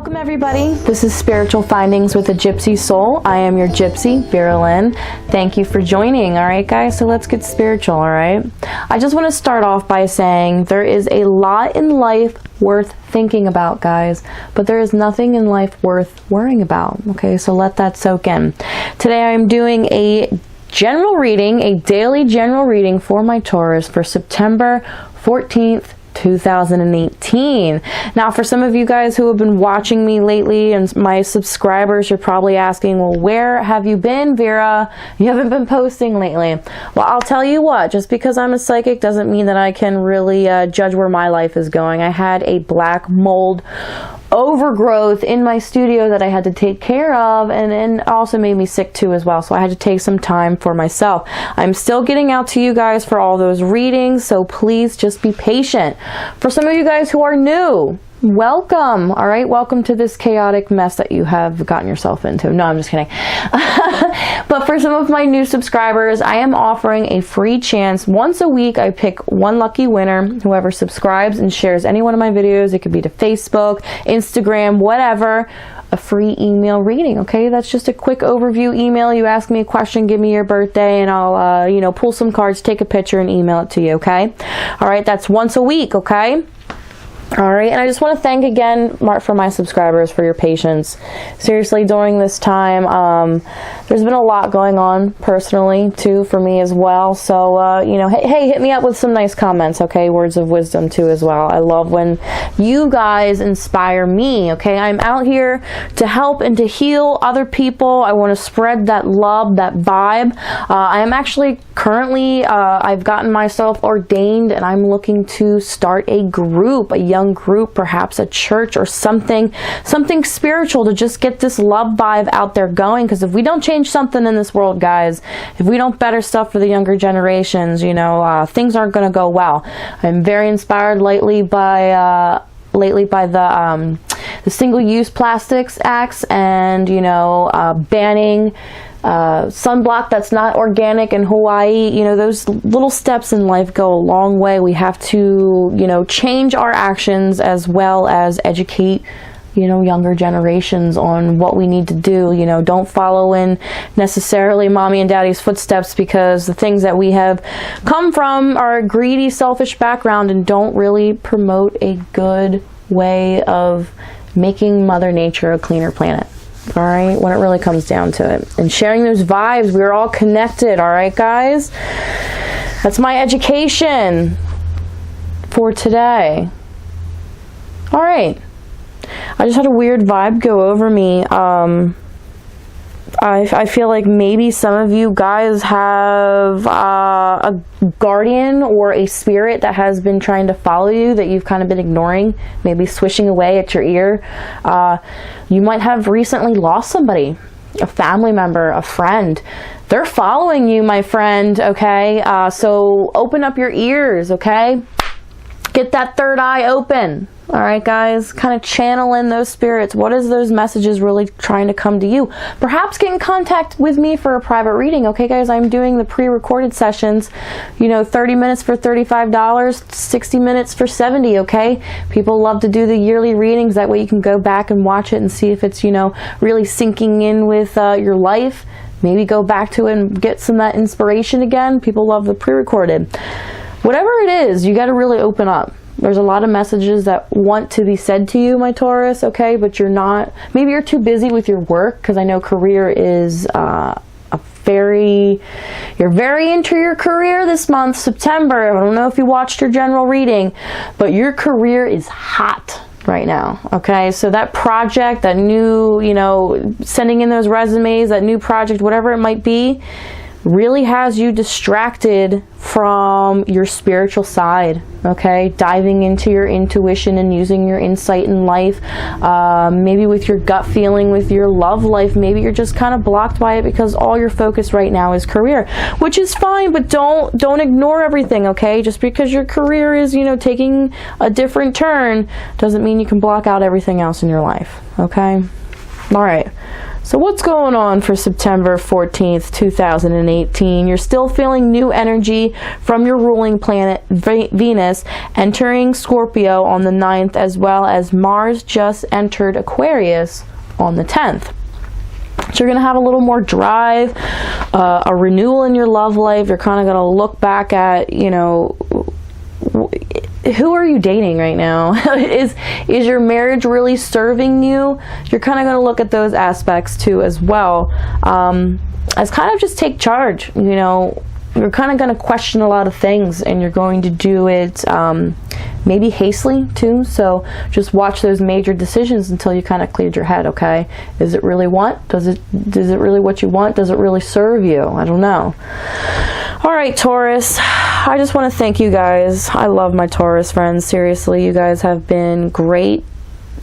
Welcome everybody. This is Spiritual Findings with a Gypsy Soul. I am your Gypsy, Vera Lynn. Thank you for joining. Alright guys, so let's get spiritual, alright? I just want to start off by saying there is a lot in life worth thinking about, guys, but there is nothing in life worth worrying about. Okay, so let that soak in. Today I am doing a general reading, a daily general reading for my Taurus for September 14th, 2018. Now, for some of you guys who have been watching me lately and my subscribers, you're probably asking, well, where have you been, Vera? You haven't been posting lately. Well, I'll tell you what, just because I'm a psychic doesn't mean that I can really judge where my life is going. I had a black mold overgrowth in my studio that I had to take care of, and also made me sick too as well, so I had to take some time for myself. I'm still getting out to you guys for all those readings, so please just be patient. For some of you guys who are new, welcome. All right, welcome to this chaotic mess that you have gotten yourself into. No, I'm just kidding. But for some of my new subscribers, I am offering a free chance. Once a week, I pick one lucky winner, whoever subscribes and shares any one of my videos. It could be to Facebook, Instagram, whatever. A free email reading. Okay, that's just a quick overview email. You ask me a question, give me your birthday, and I'll pull some cards, take a picture, and email it to you. Okay, all right, that's once a week. Okay. All right, and I just want to thank again for my subscribers for your patience. Seriously, during this time, there's been a lot going on personally too for me as well. So hey, hit me up with some nice comments, okay? Words of wisdom too as well. I love when you guys inspire me. Okay, I'm out here to help and to heal other people. I want to spread that love, that vibe. I am actually currently I've gotten myself ordained, and I'm looking to start a group, a young group, perhaps a church or something spiritual to just get this love vibe out there going. Because if we don't change something in this world, guys, if we don't better stuff for the younger generations, things aren't going to go well. I'm very inspired lately by the single-use plastics acts, and banning sunblock that's not organic in Hawaii. Those little steps in life go a long way. We have to change our actions as well as educate younger generations on what we need to do. Don't follow in necessarily mommy and daddy's footsteps, because the things that we have come from are a greedy, selfish background and don't really promote a good way of making Mother Nature a cleaner planet. All right, when it really comes down to it, and sharing those vibes, we're all connected. All right, guys, that's my education for today. All right, I just had a weird vibe go over me. I feel like maybe some of you guys have a guardian or a spirit that has been trying to follow you that you've kind of been ignoring, maybe swishing away at your ear. You might have recently lost somebody, a family member, a friend. They're following you, my friend, okay? So open up your ears, okay? Get that third eye open. All right, guys, kind of channel in those spirits. What is those messages really trying to come to you? Perhaps get in contact with me for a private reading. Okay, guys, I'm doing the pre-recorded sessions, 30 minutes for $35, 60 minutes for $70, okay? People love to do the yearly readings. That way you can go back and watch it and see if it's, really sinking in with your life. Maybe go back to it and get some of that inspiration again. People love the pre-recorded. Whatever it is, you got to really open up. There's a lot of messages that want to be said to you, my Taurus, okay? But you're not, maybe you're too busy with your work, because I know career is you're very into your career this month, September. I don't know if you watched your general reading, but your career is hot right now, okay? So that project, that new, sending in those resumes, that new project, whatever it might be, really has you distracted from your spiritual side, okay? Diving into your intuition and using your insight in life, maybe with your gut feeling, with your love life. Maybe you're just kind of blocked by it because all your focus right now is career, which is fine, but don't ignore everything, okay? Just because your career is, taking a different turn doesn't mean you can block out everything else in your life, okay? All right. So what's going on for September 14th, 2018? You're still feeling new energy from your ruling planet, Venus, entering Scorpio on the 9th, as well as Mars just entered Aquarius on the 10th. So you're going to have a little more drive, a renewal in your love life. You're kind of going to look back at, you know, who are you dating right now? Is your marriage really serving you? You're kind of going to look at those aspects too as well, as kind of just take charge. You know, you're kind of going to question a lot of things, and you're going to do it maybe hastily too. So just watch those major decisions until you kind of cleared your head. Okay, is it really does it really what you want? Does it really serve you? I don't know. All right, Taurus, I just want to thank you guys. I love my Taurus friends. Seriously, you guys have been great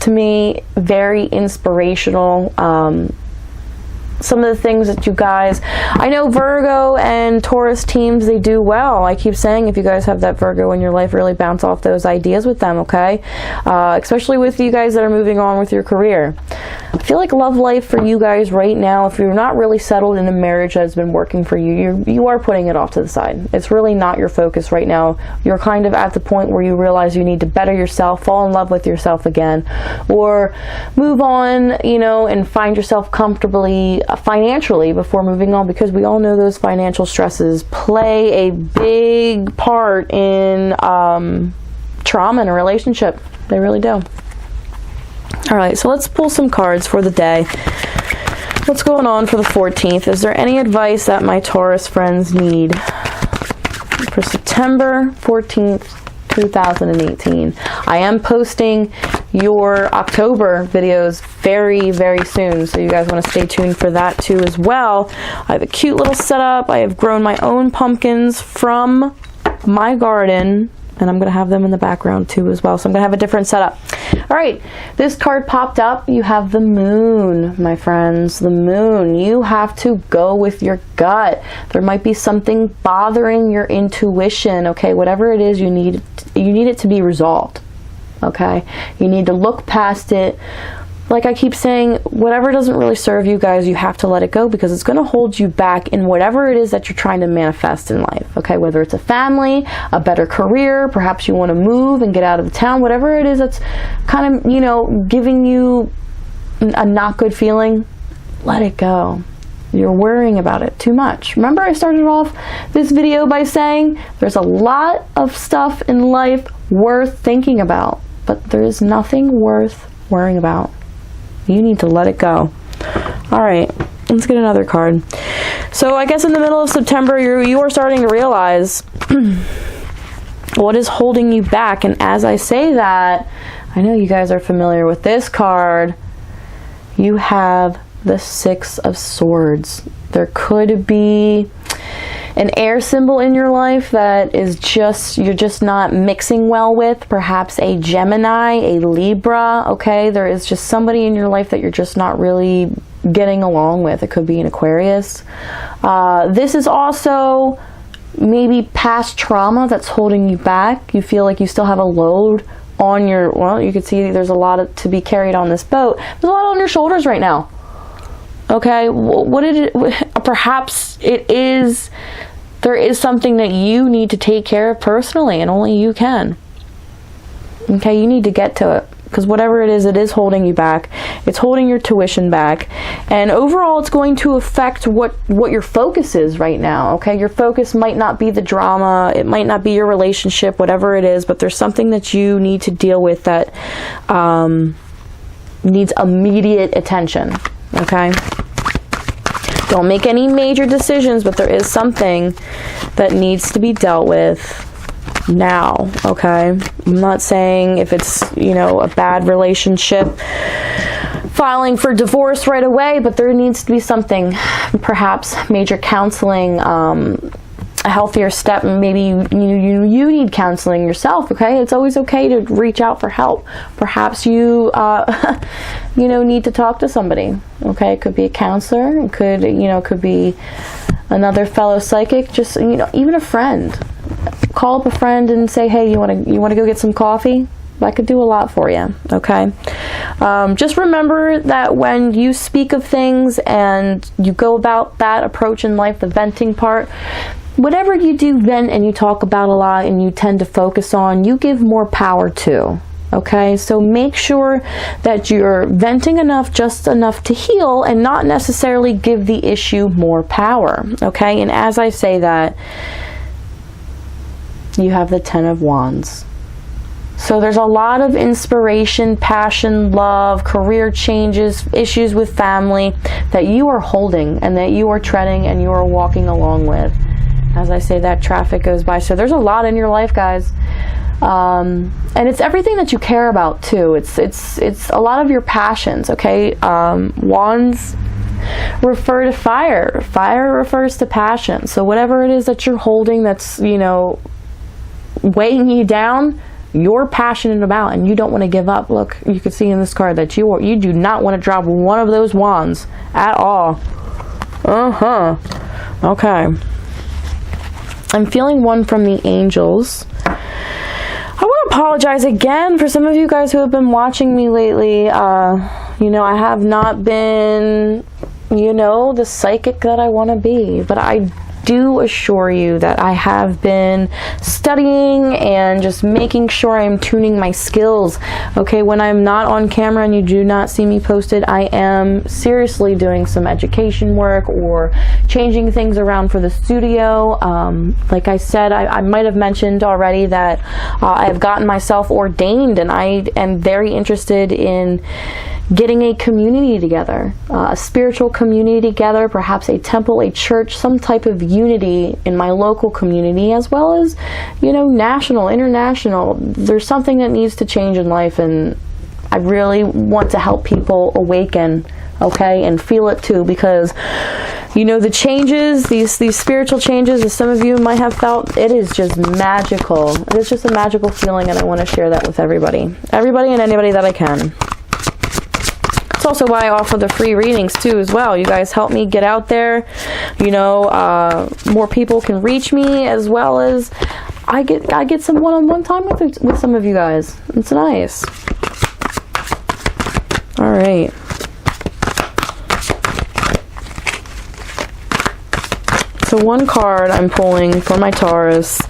to me, very inspirational. Some of the things that you guys, I know Virgo and Taurus teams, they do well. I keep saying, if you guys have that Virgo in your life, really bounce off those ideas with them, okay? Especially with you guys that are moving on with your career. I feel like love life for you guys right now, if you're not really settled in a marriage that has been working for you, you are putting it off to the side. It's really not your focus right now. You're kind of at the point where you realize you need to better yourself, fall in love with yourself again, or move on, you know, and find yourself comfortably financially before moving on, because we all know those financial stresses play a big part in trauma in a relationship. They really do. All right, so let's pull some cards for the day. What's going on for the 14th? Is there any advice that my Taurus friends need for September 14th, 2018? I am posting your October videos very, very soon, so you guys want to stay tuned for that too as well. I have a cute little setup. I have grown my own pumpkins from my garden, and I'm going to have them in the background too as well, so I'm going to have a different setup. All right, this card popped up. You have the moon, my friends. The moon. You have to go with your gut. There might be something bothering your intuition, okay? Whatever it is, you need it to be resolved, okay? You need to look past it. Like I keep saying, whatever doesn't really serve you guys, you have to let it go, because it's going to hold you back in whatever it is that you're trying to manifest in life, okay? Whether it's a family, a better career, perhaps you want to move and get out of town, whatever it is that's kind of, you know, giving you a not good feeling, let it go. You're worrying about it too much. Remember, I started off this video by saying there's a lot of stuff in life worth thinking about, but there is nothing worth worrying about. You need to let it go. All right, let's get another card. So I guess in the middle of September, you are starting to realize what is holding you back. And as I say that, I know you guys are familiar with this card. You have the Six of Swords. There could be an air symbol in your life that is you're just not mixing well with. Perhaps a Gemini, a Libra, okay? There is just somebody in your life that you're just not really getting along with. It could be an Aquarius. This is also maybe past trauma that's holding you back. You feel like you still have a load on your, well, you can see there's a lot to be carried on this boat. There's a lot on your shoulders right now. Okay, perhaps there is something that you need to take care of personally, and only you can. Okay, you need to get to it, because whatever it is holding you back. It's holding your tuition back, and overall it's going to affect what your focus is right now. Okay, your focus might not be the drama, it might not be your relationship, whatever it is, but there's something that you need to deal with that needs immediate attention. Okay, don't make any major decisions, but there is something that needs to be dealt with now. Okay, I'm not saying if it's, you know, a bad relationship, filing for divorce right away, but there needs to be something, perhaps major counseling, a healthier step. Maybe you need counseling yourself. Okay, it's always okay to reach out for help. Perhaps you need to talk to somebody. Okay, it could be a counselor, it could be another fellow psychic, just even a friend. Call up a friend and say, hey, you want to go get some coffee? that could do a lot for you, okay? Just remember that when you speak of things and you go about that approach in life, the venting part, whatever you do vent and you talk about a lot and you tend to focus on, you give more power to. Okay, so make sure that you're venting enough, just enough to heal, and not necessarily give the issue more power. Okay, and as I say that, you have the Ten of Wands. So there's a lot of inspiration, passion, love, career changes, issues with family that you are holding and that you are treading and you are walking along with. As I say that, traffic goes by. So there's a lot in your life, guys. And it's everything that you care about too. It's a lot of your passions, okay? Wands refer to fire. Fire refers to passion. So whatever it is that you're holding that's, you know, weighing you down, you're passionate about and you don't want to give up. Look, you can see in this card that you do not want to drop one of those wands at all. Okay. I'm feeling one from the angels. I want to apologize again for some of you guys who have been watching me lately. You know, I have not been, you know, the psychic that I want to be, but I do assure you that I have been studying and just making sure I'm tuning my skills. Okay, when I'm not on camera and you do not see me posted, I am seriously doing some education work or changing things around for the studio. Like I said, I might have mentioned already that I've gotten myself ordained, and I am very interested in getting a community together, a spiritual community together, perhaps a temple, a church, some type of unity in my local community, as well as, you know, national, international. There's something that needs to change in life, and I really want to help people awaken, okay, and feel it too, because, you know, the changes, these spiritual changes, as some of you might have felt, it is just magical. It is just a magical feeling, and I want to share that with everybody and anybody that I can. It's also why I offer the free readings too as well. You guys help me get out there, you know, more people can reach me, as well as I get some one-on-one time with some of you guys. It's nice. All right. So one card I'm pulling for my Taurus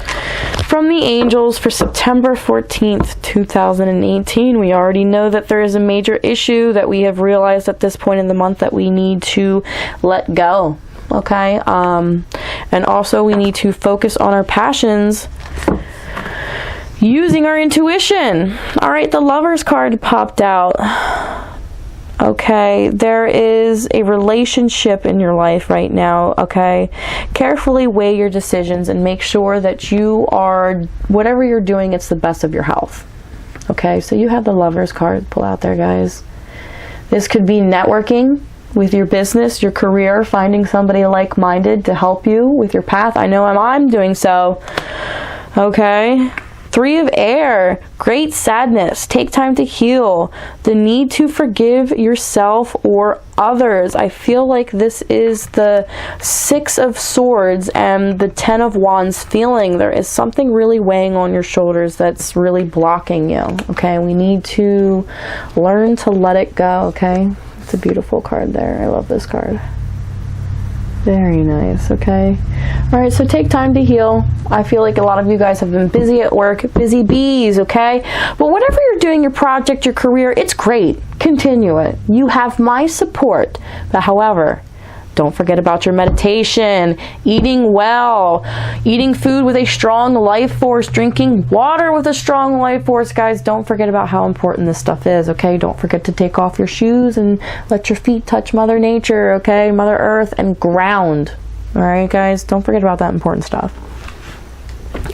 from the angels for September 14th, 2018. We already know that there is a major issue that we have realized at this point in the month that we need to let go. Okay? And also we need to focus on our passions using our intuition. All right, the Lover's card popped out. Okay, there is a relationship in your life right now, okay? Carefully weigh your decisions and make sure that you are, whatever you're doing, it's the best of your health. Okay, so you have the Lover's card pull out there, guys. This could be networking with your business, your career, finding somebody like-minded to help you with your path. I know I'm doing so. Okay. Three of Air, great sadness, take time to heal, the need to forgive yourself or others. I feel like this is the Six of Swords and the Ten of Wands feeling. There is something really weighing on your shoulders that's really blocking you, okay? We need to learn to let it go, okay? It's a beautiful card there. I love this card. Very nice, okay? All right, so take time to heal. I feel like a lot of you guys have been busy at work, busy bees, okay? But whatever you're doing, your project, your career, it's great. Continue it. You have my support. But however, don't forget about your meditation, eating well, eating food with a strong life force, drinking water with a strong life force. Guys, don't forget about how important this stuff is, okay? Don't forget to take off your shoes and let your feet touch Mother Nature, okay? Mother Earth, and ground. All right, guys? Don't forget about that important stuff.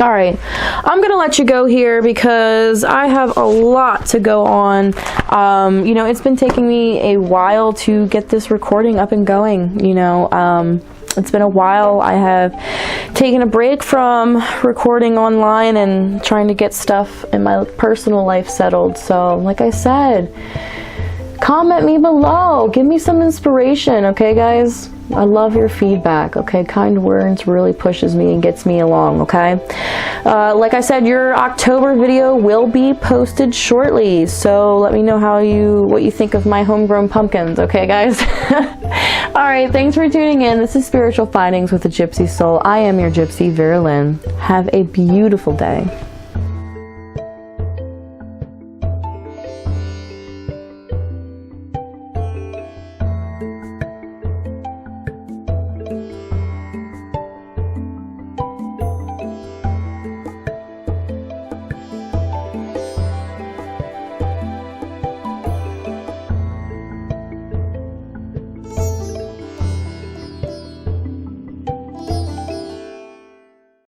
All right, I'm going to let you go here because I have a lot to go on. You know, it's been taking me a while to get this recording up and going. You know, it's been a while. I have taken a break from recording online and trying to get stuff in my personal life settled. So, like I said, Comment me below. Give me some inspiration, okay, guys? I love your feedback, okay? Kind words really pushes me and gets me along, okay? Like I said, your October video will be posted shortly, so let me know what you think of my homegrown pumpkins, okay, guys? Alright, thanks for tuning in. This is Spiritual Findings with a Gypsy Soul. I am your Gypsy, Vera Lynn. Have a beautiful day.